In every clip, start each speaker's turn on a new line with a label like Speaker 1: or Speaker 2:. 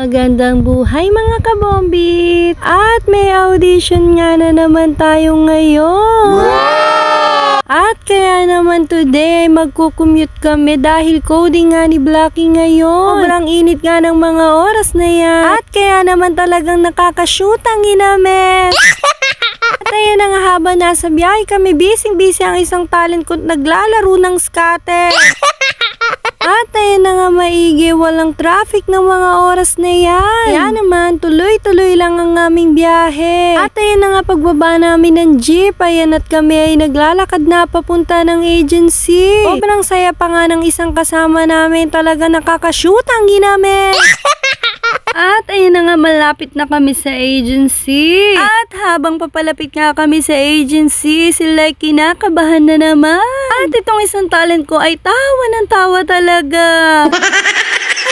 Speaker 1: Magandang buhay mga kabombit! At may audition nga na naman tayo ngayon! At kaya naman today magkukommute kami dahil coding nga ni Blackie ngayon. Sobrang init nga ng mga oras na yan. At kaya naman talagang nakakashoot ang inamin. At ayun na nga, habang nasa biyahe kami, busy ang isang talent ko naglalaro ng skate. At ayun na nga, maigi, walang traffic ng mga oras na yan. Kaya naman, tuloy-tuloy lang ang aming biyahe. At ayun na nga, pagbaba namin ng jeep, ayan at kami ay naglalakad na papunta ng agency. Sobrang saya pa nga ng isang kasama namin, talaga nakakashoot ang ginamit. At ayun na nga, malapit na kami sa agency. At habang papalapit nga kami sa agency, sila kinakabahan na naman. At itong isang talent ko ay tawa ng tawa talaga.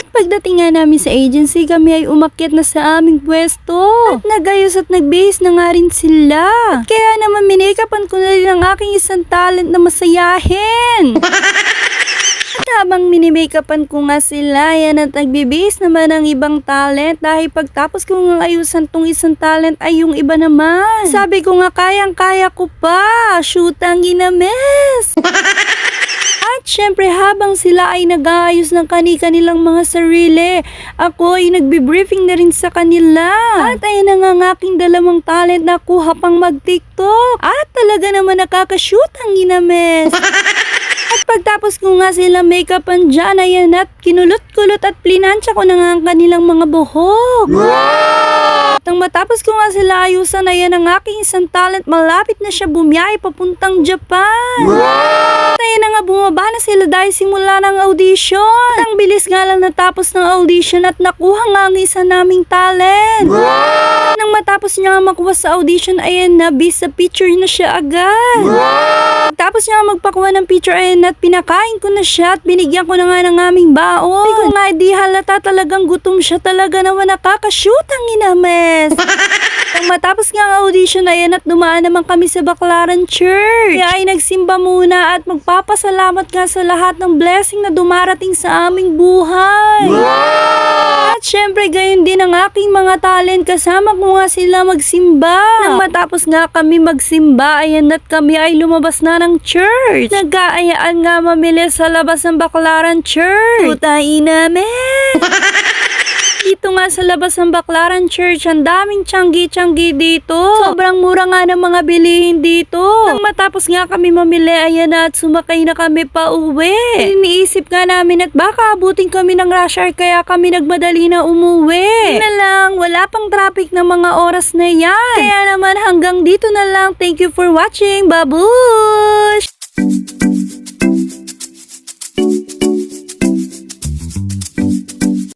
Speaker 1: At pagdating nga namin sa agency, kami ay umakyat na sa aming pwesto. At nagayos at nagbihis na nga rin sila. At kaya naman minikapan ko na rin ang aking isang talent na masayahin. At habang mini-makeupan ko nga sila, yan at nagbibihis naman ang ibang talent dahil pagtapos ko nga ayusan tong isang talent ay yung iba naman. Sabi ko nga kayang-kaya ko pa, shoot ang ginames. At syempre habang sila ay nag-aayos ng kanilang mga sarili, ako ay nagbe-briefing na rin sa kanila. At ayun na nga ang aking dalawang talent na kuha pang mag-TikTok. At talaga naman nakakashoot ang ginames. At pagtapos ko nga sila make-upan dyan, ayan at kinulot-kulot at plinansya ko na nga ang kanilang mga buhok. Wow! At nang matapos ko nga sila ayusan, ayan ang aking isang talent, malapit na siya bumiyahe papuntang Japan. Wow! At ayan na nga, bumaba na sila dahil simula ng audition. At ang bilis nga lang natapos ng audition at nakuha nga ang isa naming talent. Wow! At nang matapos niya nga makuha sa audition, ayan na, sa picture na siya agad. Wow! Tapos niya magpakuha ng picture at pinakain ko na siya at binigyan ko na nga ng aming baon. Hindi ko nga di halata talagang gutom siya, talaga naman nakakashoot ang inames. Nang matapos nga ang audition na yan at dumaan naman kami sa Baclaran Church. Kaya ay nagsimba muna at magpapasalamat nga sa lahat ng blessing na dumarating sa aming buhay. Wow! At syempre gayon din ang aking mga talent, kasama ko nga sila magsimba. Nang matapos nga kami magsimba, ayan at kami ay lumabas na ng church. Nag-aayaan nga mamili sa labas ng Baclaran Church. Putahin namin! Dito nga sa labas ng Baclaran Church, ang daming tiyanggi-tiyanggi dito. Sobrang mura nga ng mga bilihin dito. Nang matapos nga kami mamili, ayan na at sumakay na kami pa uwi. Iniisip nga namin at baka abutin kami ng rush hour kaya kami nagmadali na umuwi. Yun na lang, wala pang traffic ng mga oras na yan. Kaya naman hanggang dito na lang. Thank you for watching. Babush!